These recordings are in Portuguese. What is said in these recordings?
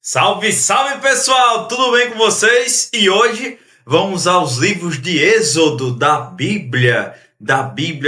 Salve, salve pessoal, tudo bem com vocês? E hoje vamos aos livros de Êxodo da Bíblia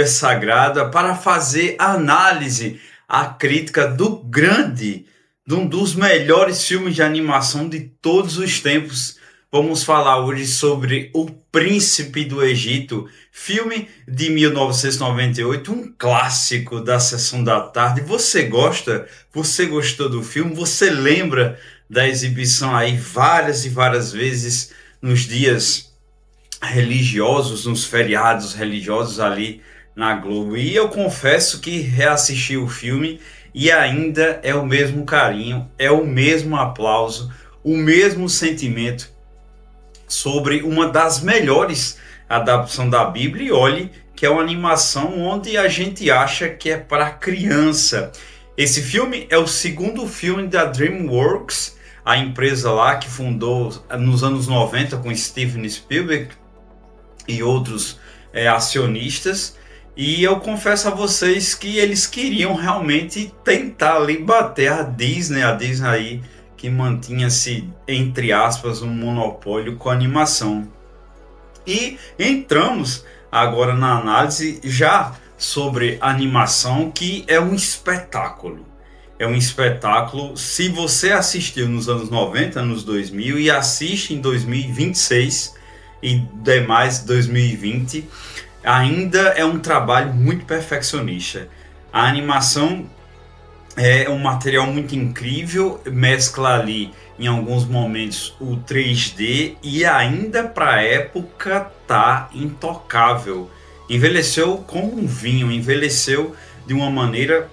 Sagrada, para fazer a análise, a crítica de um dos melhores filmes de animação de todos os tempos. Vamos falar hoje sobre O Príncipe do Egito, filme de 1998, um clássico da sessão da tarde. Você gosta? Você gostou do filme? Você lembra da exibição aí várias e várias vezes nos dias religiosos, nos feriados religiosos ali na Globo? E eu confesso que reassisti o filme e ainda é o mesmo carinho, é o mesmo aplauso, o mesmo sentimento sobre uma das melhores adaptações da Bíblia. E olhe que é uma animação onde a gente acha que é para criança. Esse filme é o segundo filme da DreamWorks, a empresa lá que fundou nos anos 90 com Steven Spielberg e outros acionistas. E eu confesso a vocês que eles queriam realmente tentar ali bater a Disney aí, que mantinha-se, entre aspas, um monopólio com a animação. E entramos agora na análise já sobre a animação, que é um espetáculo. É um espetáculo. Se você assistiu nos anos 90, anos 2000 e assiste em 2026 e demais 2020, ainda é um trabalho muito perfeccionista. A animação é um material muito incrível, mescla ali em alguns momentos o 3D e ainda para a época tá intocável. Envelheceu como um vinho, envelheceu de uma maneira.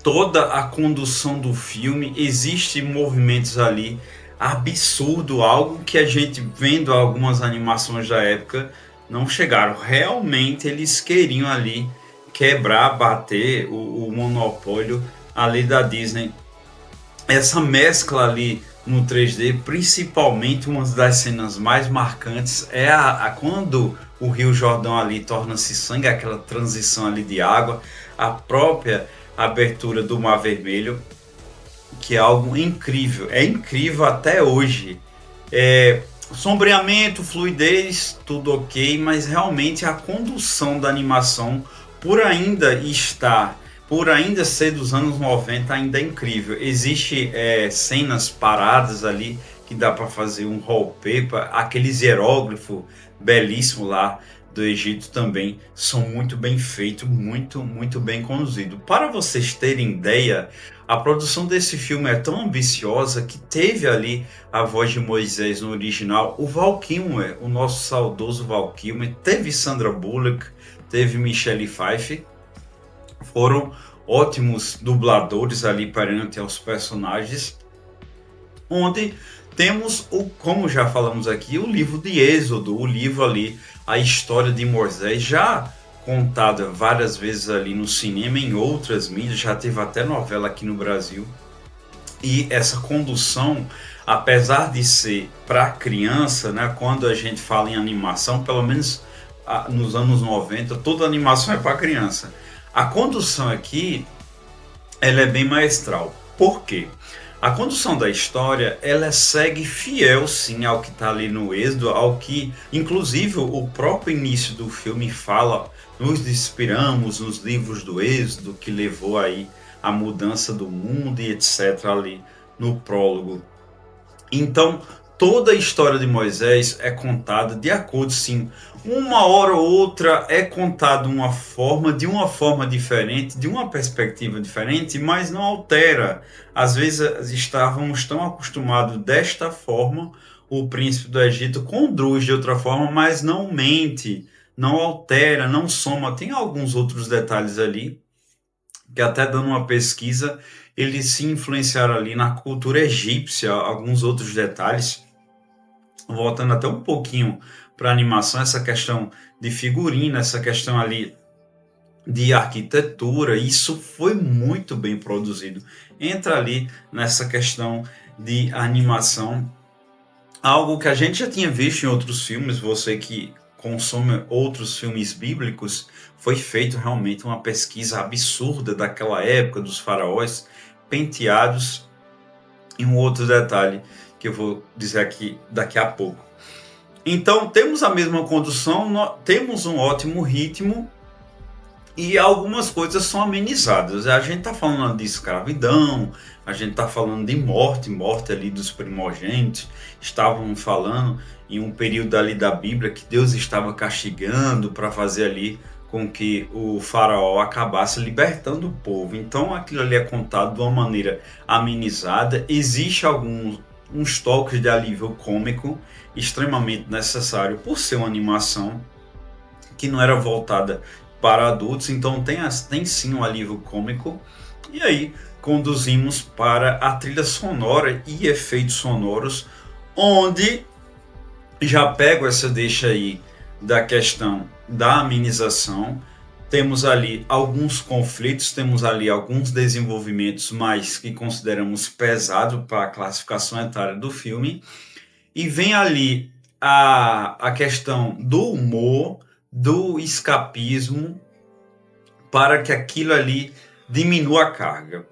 Toda a condução do filme, existe movimentos ali absurdo, algo que a gente vendo algumas animações da época não chegaram. Realmente eles queriam ali quebrar, bater o monopólio ali da Disney. Essa mescla ali no 3D, principalmente uma das cenas mais marcantes é quando o Rio Jordão ali torna-se sangue, aquela transição ali de água, a própria abertura do Mar Vermelho, que é algo incrível, é incrível até hoje. Sombreamento, fluidez, tudo ok, mas realmente a condução da animação, por ainda ser dos anos 90, ainda é incrível. Existe cenas paradas ali que dá para fazer um wallpaper, aqueles hieróglifos belíssimos lá do Egito também são muito bem feitos, muito bem conduzidos. Para vocês terem ideia, a produção desse filme é tão ambiciosa que teve ali a voz de Moisés no original, o Val Kilmer, o nosso saudoso Val Kilmer, teve Sandra Bullock, teve Michelle Pfeiffer, foram ótimos dubladores ali perante aos personagens, onde temos, como já falamos aqui, o livro de Êxodo, o livro ali, a história de Moisés, já contada várias vezes ali no cinema, em outras mídias, já teve até novela aqui no Brasil. E essa condução, apesar de ser para criança, né, quando a gente fala em animação, pelo menos nos anos 90, toda animação é para criança. A condução aqui, ela é bem maestral. Por quê? A condução da história, ela segue fiel sim ao que está ali no Êxodo, ao que inclusive o próprio início do filme fala, nos inspiramos nos livros do Êxodo, que levou aí a mudança do mundo e etc. ali no prólogo. Então, toda a história de Moisés é contada de acordo, sim. Uma hora ou outra é contada de uma forma diferente, de uma perspectiva diferente, mas não altera. Às vezes estávamos tão acostumados desta forma, o príncipe do Egito conduz de outra forma, mas não mente, não altera, não soma. Tem alguns outros detalhes ali, que até dando uma pesquisa, eles se influenciaram ali na cultura egípcia, alguns outros detalhes, voltando até um pouquinho para a animação, essa questão de figurino, essa questão ali de arquitetura, isso foi muito bem produzido. Entra ali nessa questão de animação, algo que a gente já tinha visto em outros filmes. Você que consome outros filmes bíblicos, foi feito realmente uma pesquisa absurda daquela época dos faraós, penteados E um outro detalhe que eu vou dizer aqui daqui a pouco. Então, temos a mesma condução, temos um ótimo ritmo e algumas coisas são amenizadas. A gente está falando de escravidão, a gente está falando de morte ali dos primogênitos. Estávamos falando em um período ali da Bíblia que Deus estava castigando para fazer ali com que o faraó acabasse libertando o povo. Então aquilo ali é contado de uma maneira amenizada. Existe uns toques de alívio cômico extremamente necessário por ser uma animação que não era voltada para adultos, então tem sim um alívio cômico. E aí conduzimos para a trilha sonora e efeitos sonoros, onde já pego essa deixa aí da questão da amenização. Temos ali alguns conflitos, temos ali alguns desenvolvimentos mais que consideramos pesado para a classificação etária do filme. E vem ali a questão do humor, do escapismo, para que aquilo ali diminua a carga.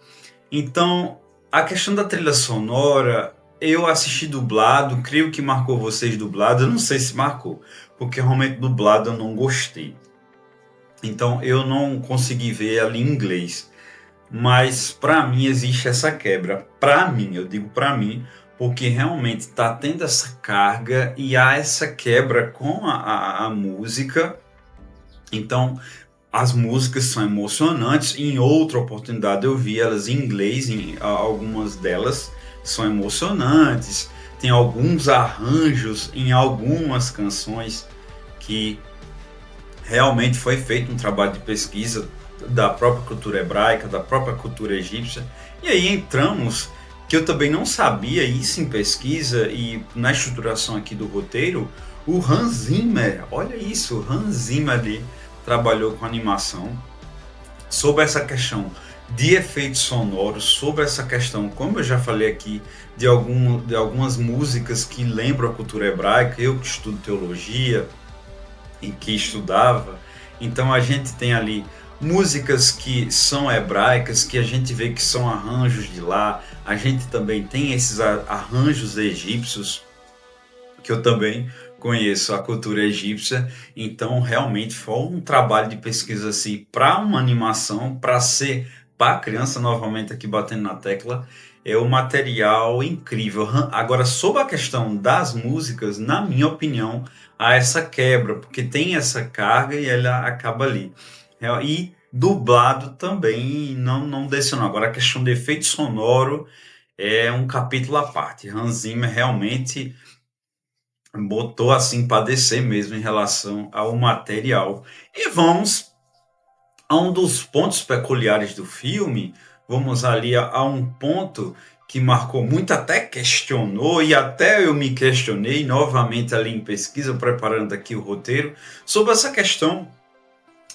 Então, a questão da trilha sonora, eu assisti dublado, creio que marcou vocês dublado, eu não sei se marcou, porque realmente dublado eu não gostei. Então, eu não consegui ver ali em inglês. Mas, para mim, existe essa quebra. Para mim, eu digo para mim, porque realmente está tendo essa carga e há essa quebra com a música. Então, as músicas são emocionantes. Em outra oportunidade eu vi elas em inglês, algumas delas são emocionantes. Tem alguns arranjos em algumas canções que realmente foi feito um trabalho de pesquisa da própria cultura hebraica, da própria cultura egípcia. E aí entramos, que eu também não sabia isso em pesquisa e na estruturação aqui do roteiro, o Hans Zimmer, olha isso, o Hans Zimmer ali trabalhou com animação sobre essa questão de efeitos sonoros, sobre essa questão, como eu já falei aqui, de algumas músicas que lembram a cultura hebraica. Eu que estudo teologia e que estudava, então a gente tem ali músicas que são hebraicas, que a gente vê que são arranjos de lá. A gente também tem esses arranjos egípcios, que eu também conheço a cultura egípcia. Então realmente foi um trabalho de pesquisa assim, para uma animação, para ser para a criança, novamente aqui batendo na tecla, é um material incrível. Agora, sobre a questão das músicas, na minha opinião, há essa quebra, porque tem essa carga e ela acaba ali. E dublado também não desceu. Agora, a questão de efeito sonoro é um capítulo à parte. Hans Zimmer realmente botou assim para descer mesmo em relação ao material. E vamos a um dos pontos peculiares do filme. Vamos ali a um ponto que marcou muito, até questionou, e até eu me questionei novamente ali em pesquisa, preparando aqui o roteiro, sobre essa questão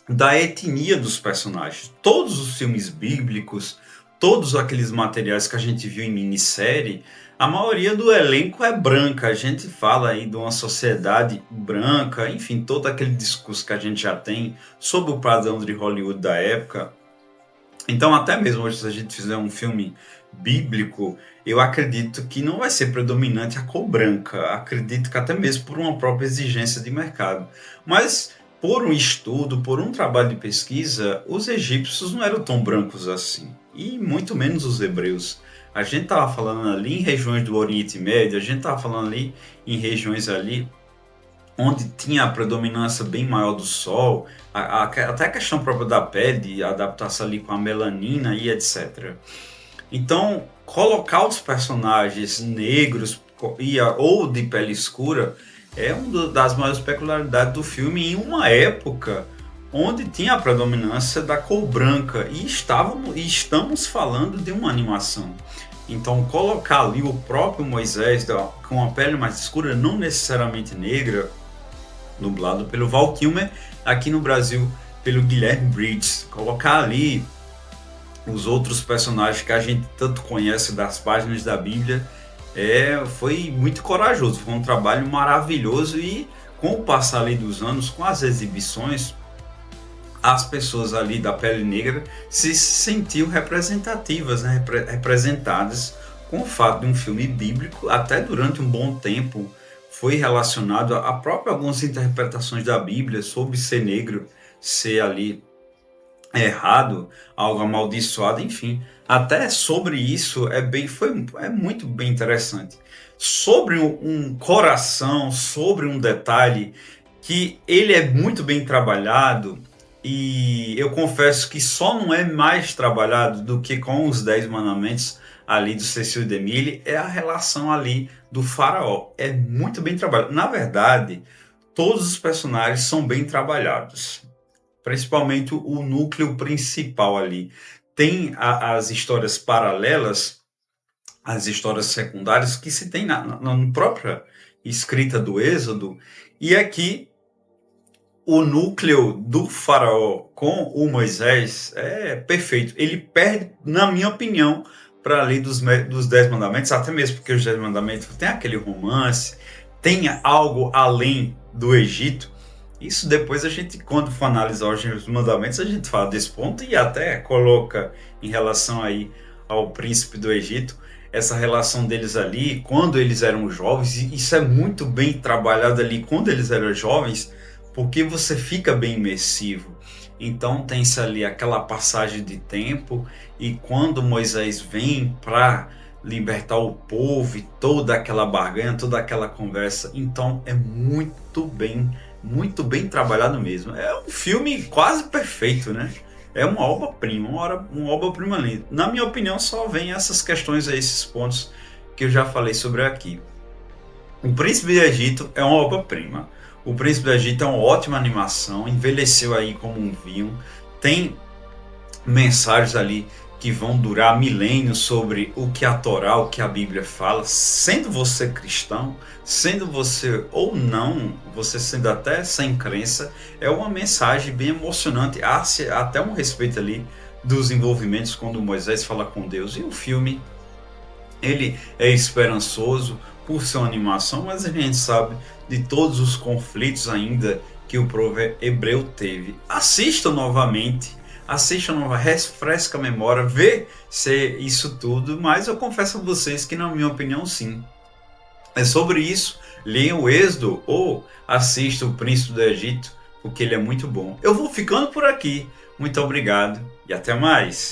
da etnia dos personagens. Todos os filmes bíblicos, todos aqueles materiais que a gente viu em minissérie, a maioria do elenco é branca. A gente fala aí de uma sociedade branca, enfim, todo aquele discurso que a gente já tem sobre o padrão de Hollywood da época. Então, até mesmo hoje, se a gente fizer um filme bíblico, eu acredito que não vai ser predominante a cor branca. Acredito que até mesmo por uma própria exigência de mercado. Mas, por um estudo, por um trabalho de pesquisa, os egípcios não eram tão brancos assim. E muito menos os hebreus. A gente estava falando ali em regiões do Oriente Médio, a gente estava falando ali em regiões ali onde tinha a predominância bem maior do sol, até a questão própria da pele, adaptar-se ali com a melanina e etc. Então, colocar os personagens negros ou de pele escura é uma das maiores peculiaridades do filme em uma época onde tinha a predominância da cor branca e estamos falando de uma animação. Então, colocar ali o próprio Moisés com a pele mais escura, não necessariamente negra, dublado pelo Val Kilmer, aqui no Brasil pelo Guilherme Briggs, colocar ali os outros personagens que a gente tanto conhece das páginas da Bíblia, foi muito corajoso, foi um trabalho maravilhoso. E com o passar ali dos anos, com as exibições, as pessoas ali da pele negra se sentiam representativas, né? Representadas com o fato de um filme bíblico, até durante um bom tempo, foi relacionado a próprio algumas interpretações da Bíblia sobre ser negro, ser ali errado, algo amaldiçoado, enfim. Até sobre isso é muito bem interessante. Sobre um coração, sobre um detalhe que ele é muito bem trabalhado e eu confesso que só não é mais trabalhado do que com os 10 mandamentos ali do Cecil DeMille, é a relação ali do faraó. É muito bem trabalhado. Na verdade, todos os personagens são bem trabalhados, principalmente o núcleo principal ali. Tem as histórias paralelas, as histórias secundárias que se tem na própria escrita do Êxodo, e aqui o núcleo do faraó com o Moisés é perfeito. Ele perde, na minha opinião, para a lei dos 10 mandamentos, até mesmo porque os 10 mandamentos tem aquele romance, tem algo além do Egito. Isso depois a gente, quando for analisar os 10 mandamentos, a gente fala desse ponto e até coloca em relação aí ao príncipe do Egito, essa relação deles ali, quando eles eram jovens, e isso é muito bem trabalhado ali quando eles eram jovens, porque você fica bem imersivo. Então tem-se ali aquela passagem de tempo e quando Moisés vem para libertar o povo e toda aquela barganha, toda aquela conversa, então é muito bem trabalhado mesmo. É um filme quase perfeito, né? É uma obra-prima, uma obra-prima linda. Na minha opinião, só vem essas questões aí, esses pontos que eu já falei sobre aqui. O Príncipe do Egito é uma obra-prima. O Príncipe do Egito é uma ótima animação, envelheceu aí como um vinho, tem mensagens ali que vão durar milênios sobre o que a Torá, o que a Bíblia fala, sendo você cristão, sendo você ou não, você sendo até sem crença, é uma mensagem bem emocionante, há até um respeito ali dos envolvimentos quando Moisés fala com Deus, e o filme, ele é esperançoso por ser uma animação, mas a gente sabe de todos os conflitos ainda que o povo hebreu teve. Assistam novamente, refresca a memória, vê se isso tudo, mas eu confesso a vocês que na minha opinião sim. É sobre isso, leiam o Êxodo ou assistam o Príncipe do Egito, porque ele é muito bom. Eu vou ficando por aqui, muito obrigado e até mais.